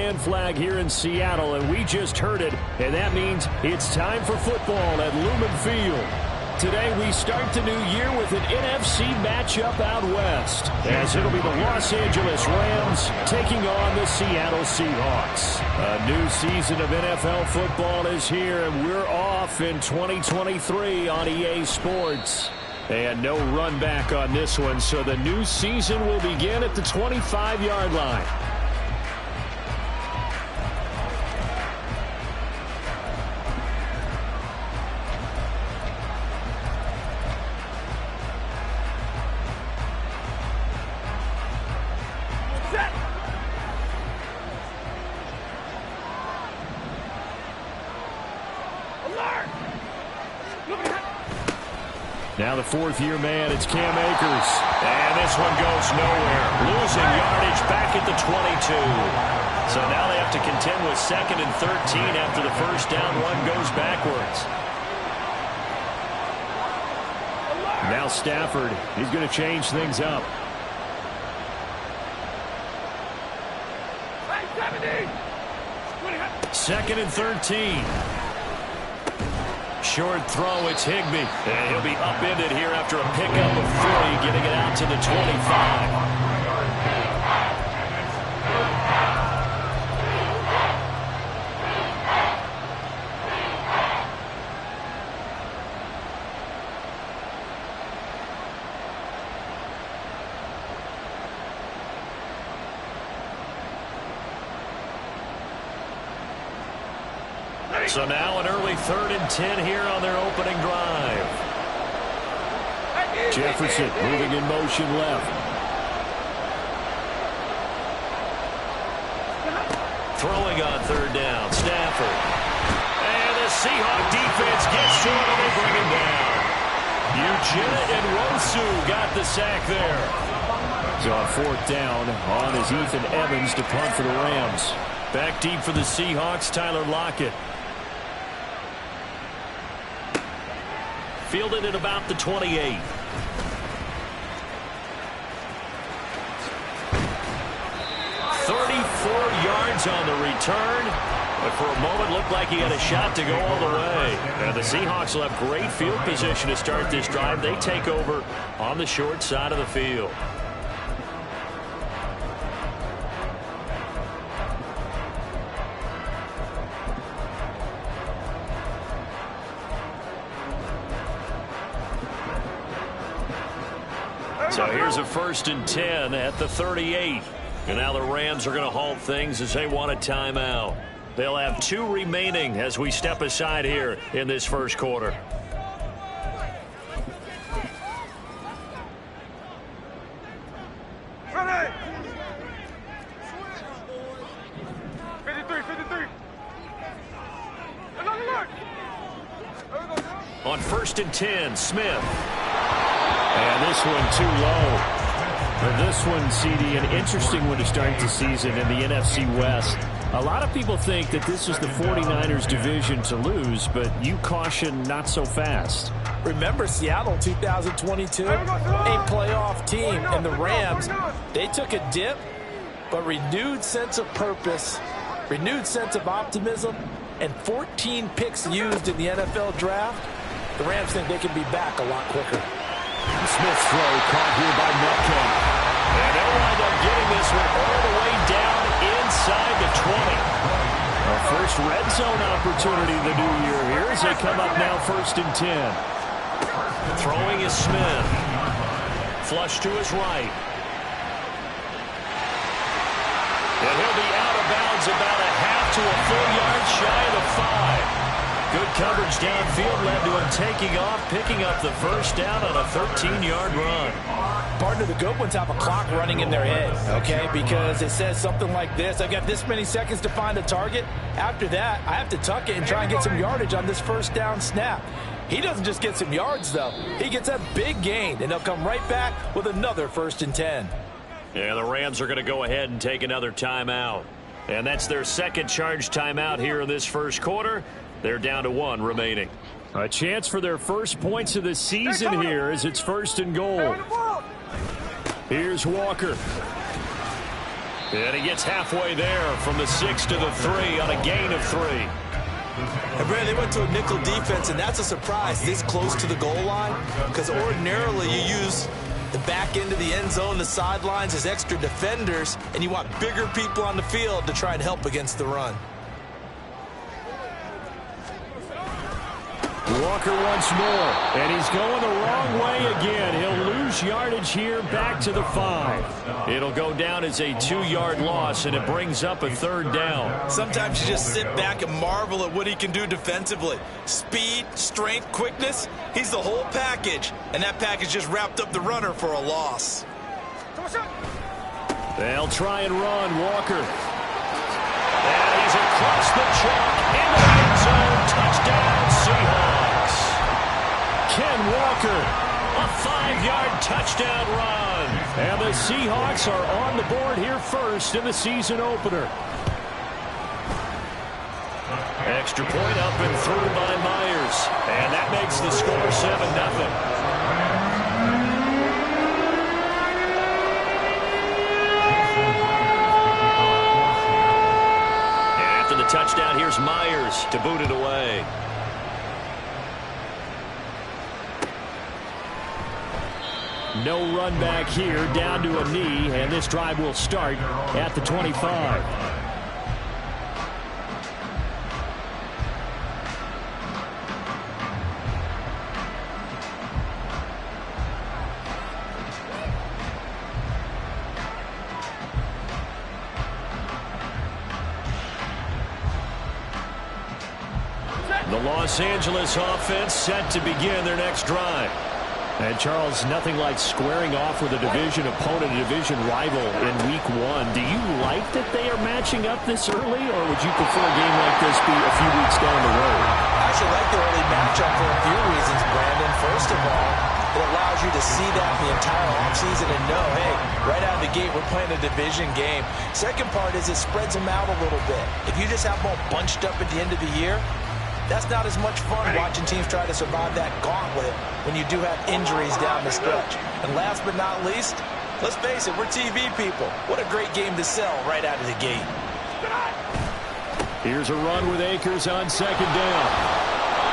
fan flag here in Seattle, and we just heard it, and that means it's time for football at Lumen Field. Today we start the new year with an NFC matchup out west, as it'll be the Los Angeles Rams taking on the Seattle Seahawks. A new season of NFL football is here, and we're off in 2023 on EA Sports. And no run back on this one, so the new season will begin at the 25-yard line. Now the fourth-year man, it's Cam Akers. And this one goes nowhere. Losing yardage back at the 22. So now they have to contend with 2nd and 13 after the first down run goes backwards. Now Stafford, he's going to change things up. Second and 13. Short throw, it's Higbee. And he'll be upended here after a pickup of 3, getting it out to the 25. So now an early 3rd and 10 here on their opening drive. Jefferson moving in motion left. Throwing on 3rd down, Stafford. And the Seahawk defense gets to it and they bring him down. Ugetta and Rosu got the sack there. So on 4th down on is Ethan Evans to punt for the Rams. Back deep for the Seahawks, Tyler Lockett. Fielded at about the 28. Yards on the return, but for a moment looked like he had a shot to go all the way. And the Seahawks will have great field position to start this drive. They take over on the short side of the field. So here's a 1st and 10 at the 38. And now the Rams are going to halt things as they want a timeout. They'll have 2 remaining as we step aside here in this first quarter. Ready. 53. On 1st and 10, Smith. And this one too low. And this one, CD, an interesting one to start the season in the NFC West. A lot of people think that this is the 49ers division to lose, but you caution not so fast. Remember Seattle 2022, a playoff team, and the Rams, they took a dip, but renewed sense of purpose, renewed sense of optimism, and 14 picks used in the NFL draft. The Rams think they can be back a lot quicker. Smith's throw caught here by Metcalf. And they'll wind up getting this one all the way down inside the 20. Our first red zone opportunity of the new year here as they come up now 1st and 10. Throwing is Smith. Flush to his right. And he'll be out of bounds about a half to a full yard shy of the 5. Good coverage downfield led to him taking off, picking up the first down on a 13-yard run. Partner, the good ones have a clock running in their head, okay? Because it says something like this. I've got this many seconds to find a target. After that, I have to tuck it and try and get some yardage on this first down snap. He doesn't just get some yards, though. He gets a big gain, and they'll come right back with another 1st and 10. Yeah, the Rams are going to go ahead and take another timeout. And that's their second charge timeout here in this first quarter. They're down to 1 remaining. A chance for their first points of the season here as it's 1st and goal. Here's Walker. And he gets halfway there from the 6 to the 3 on a gain of 3. And Brad, they went to a nickel defense, and that's a surprise this close to the goal line, because ordinarily you use the back end of the end zone, the sidelines as extra defenders, and you want bigger people on the field to try and help against the run. Walker once more, and he's going the wrong way again. He'll lose yardage here back to the 5. It'll go down as a 2-yard loss, and it brings up a 3rd down. Sometimes you just sit back and marvel at what he can do defensively. Speed, strength, quickness, he's the whole package, and that package just wrapped up the runner for a loss. They'll try and run Walker. And he's across the chalk into the end zone. Touchdown, Seahawks. Ken Walker, a 5-yard touchdown run. And the Seahawks are on the board here first in the season opener. Extra point up and through by Myers. And that makes the score 7-0. Touchdown, here's Myers to boot it away. No run back here, down to a knee, and this drive will start at the 25. The Los Angeles offense set to begin their next drive. And Charles, nothing like squaring off with a division opponent, a division rival in week 1. Do you like that they are matching up this early, or would you prefer a game like this be a few weeks down the road? I actually like the early matchup for a few reasons, Brandon. First of all, it allows you to see that the entire offseason and know, hey, right out of the gate, we're playing a division game. Second part is it spreads them out a little bit. If you just have them all bunched up at the end of the year, that's not as much fun watching teams try to survive that gauntlet when you do have injuries down the stretch. And last but not least, let's face it, we're TV people. What a great game to sell right out of the gate. Here's a run with Akers on 2nd down.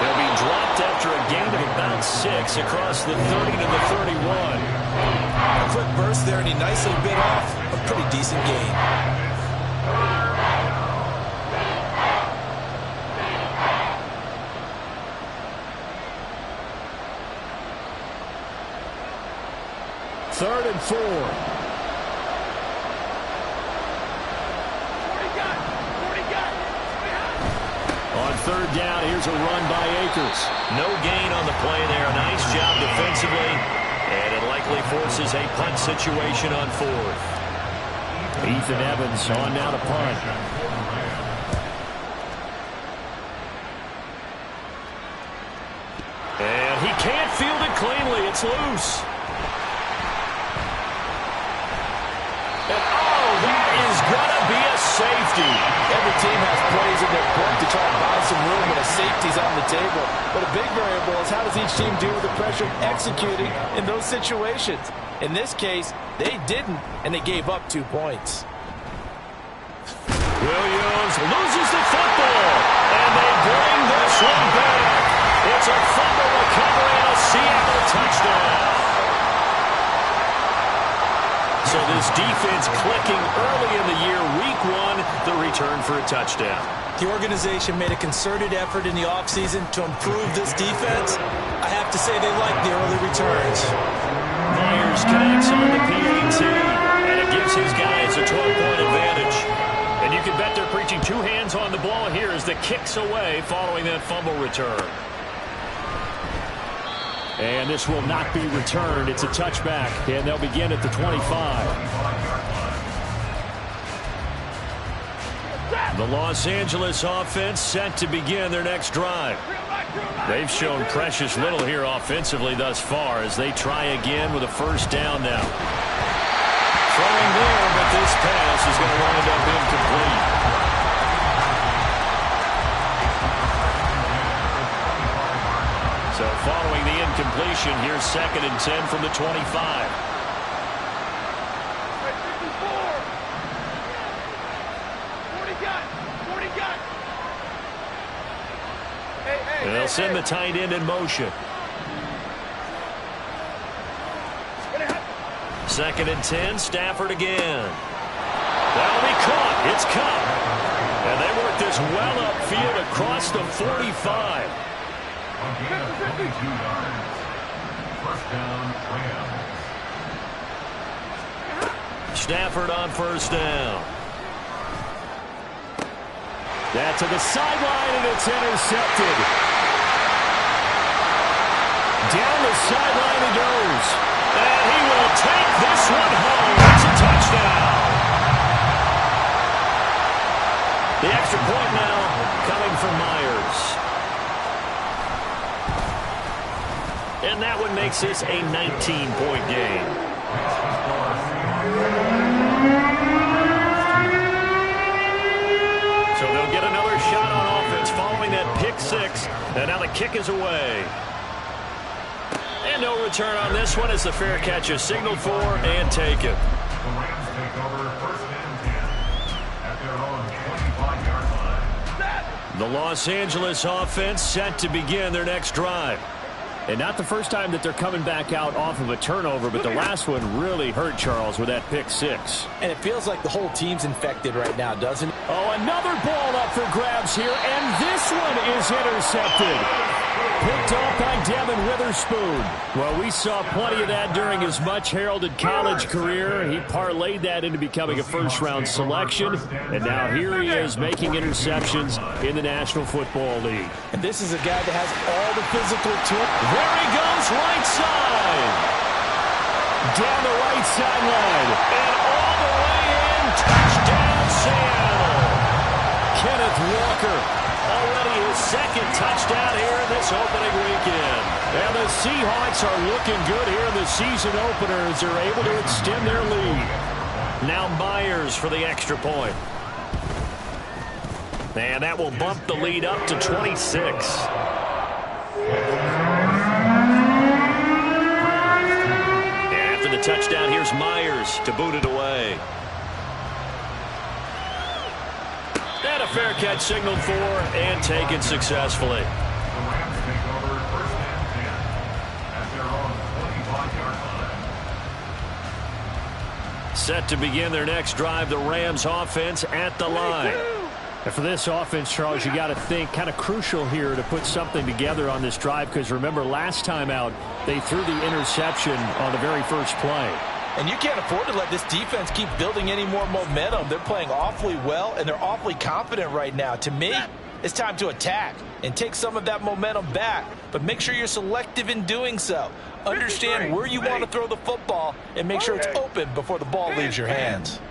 He'll be dropped after a gain of about 6 across the 30 to the 31. A quick burst there, and he nicely bit off a pretty decent gain. Third and 4. On 3rd down, here's a run by Akers. No gain on the play there. Nice job defensively. And it likely forces a punt situation on 4th. Ethan Evans on now to punt. And he can't field it cleanly. It's loose. Gonna be a safety. Every team has plays in their book to try and buy some room when a safety's on the table. But a big variable is how does each team deal with the pressure of executing in those situations. In this case, they didn't, and they gave up 2 points. Williams loses the football, and they bring this one back. It's a fumble recovery and a Seattle touchdown. So this defense clicking early in the year, week 1, the return for a touchdown. The organization made a concerted effort in the offseason to improve this defense. I have to say they like the early returns. Myers connects on the PAT, and it gives his guys a 12-point advantage. And you can bet they're preaching 2 hands on the ball here as the kick's away following that fumble return. And this will not be returned. It's a touchback, and they'll begin at the 25. The Los Angeles offense set to begin their next drive. They've shown precious little here offensively thus far as they try again with a 1st down now. Throwing there, but this pass is going to wind up incomplete. So following the incompletion, here's 2nd and 10 from the 25. And they'll send the tight end in motion. 2nd and 10, Stafford again. That'll be caught. It's caught. And they work this well upfield across the 45. First down, Rams. Stafford on 1st down. That to the sideline, and it's intercepted. Down the sideline he goes. And he will take this one home. It's a touchdown. The extra point now coming from Myers. And that one makes this a 19-point game. So they'll get another shot on offense following that pick 6. And now the kick is away. And no return on this one as the fair catch is signaled for and taken. The Rams take over 1st and 10 at their own 25-yard line. The Los Angeles offense set to begin their next drive. And not the first time that they're coming back out off of a turnover, but the last one really hurt Charles with that pick 6. And it feels like the whole team's infected right now, doesn't it? Oh, another ball up for grabs here, and this one is intercepted. Picked off by Devin Witherspoon. Well, we saw plenty of that during his much-heralded college career. He parlayed that into becoming a first-round selection, and now here he is making interceptions in the National Football League. And this is a guy that has all the physical tools. There he goes, right side. Down the right sideline, and all the way in. Touchdown, Seattle. Kenneth Walker. Already his 2nd touchdown here in this opening weekend. And the Seahawks are looking good here in the season opener as they're able to extend their lead. Now Myers for the extra point. And that will bump the lead up to 26. And after the touchdown, here's Myers to boot it away. And a fair catch signaled for and taken successfully. The Rams take over 1st and 10 at their own 25-yard line. Set to begin their next drive, the Rams offense at the line. And for this offense, Charles, you got to think kind of crucial here to put something together on this drive, because remember last time out they threw the interception on the very first play. And you can't afford to let this defense keep building any more momentum. They're playing awfully well, and they're awfully confident right now. To me, it's time to attack and take some of that momentum back, but make sure you're selective in doing so. Understand where you want to throw the football and make sure it's open before the ball leaves your hands.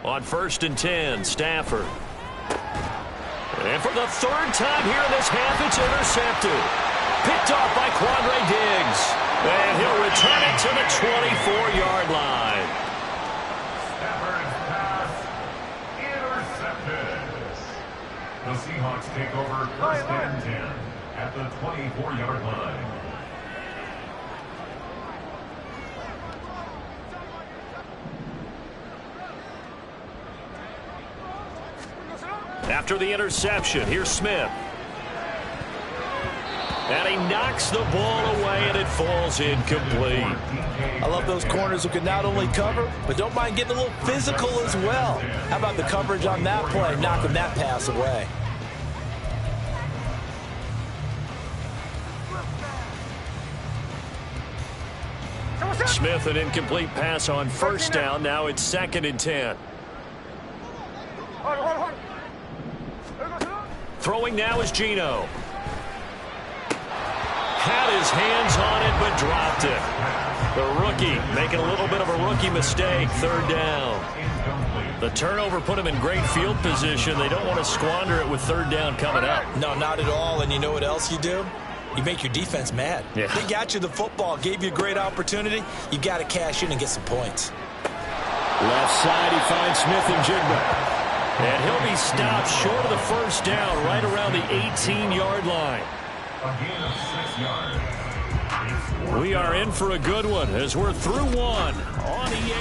On 1st and 10, Stafford. And for the 3rd time here in this half, it's intercepted. Picked off by Quandre Diggs. And he'll return it to the 24-yard line. Stafford's pass intercepted. The Seahawks take over 1st and 10 at the 24-yard line. After the interception, here's Smith. And he knocks the ball away, and it falls incomplete. I love those corners who can not only cover, but don't mind getting a little physical as well. How about the coverage on that play, knocking that pass away? Smith, an incomplete pass on 1st down. Now it's 2nd and 10. Throwing now is Geno. Had his hands on it, but dropped it. The rookie making a little bit of a rookie mistake. 3rd down. The turnover put him in great field position. They don't want to squander it with 3rd down coming up. No, not at all. And you know what else you do? You make your defense mad. Yeah. They got you the football, gave you a great opportunity. You got to cash in and get some points. Left side, he finds Smith and Jigba. And he'll be stopped short of the 1st down, right around the 18-yard line. A gain of 6 yards. We are in for a good one as we're through one on EA.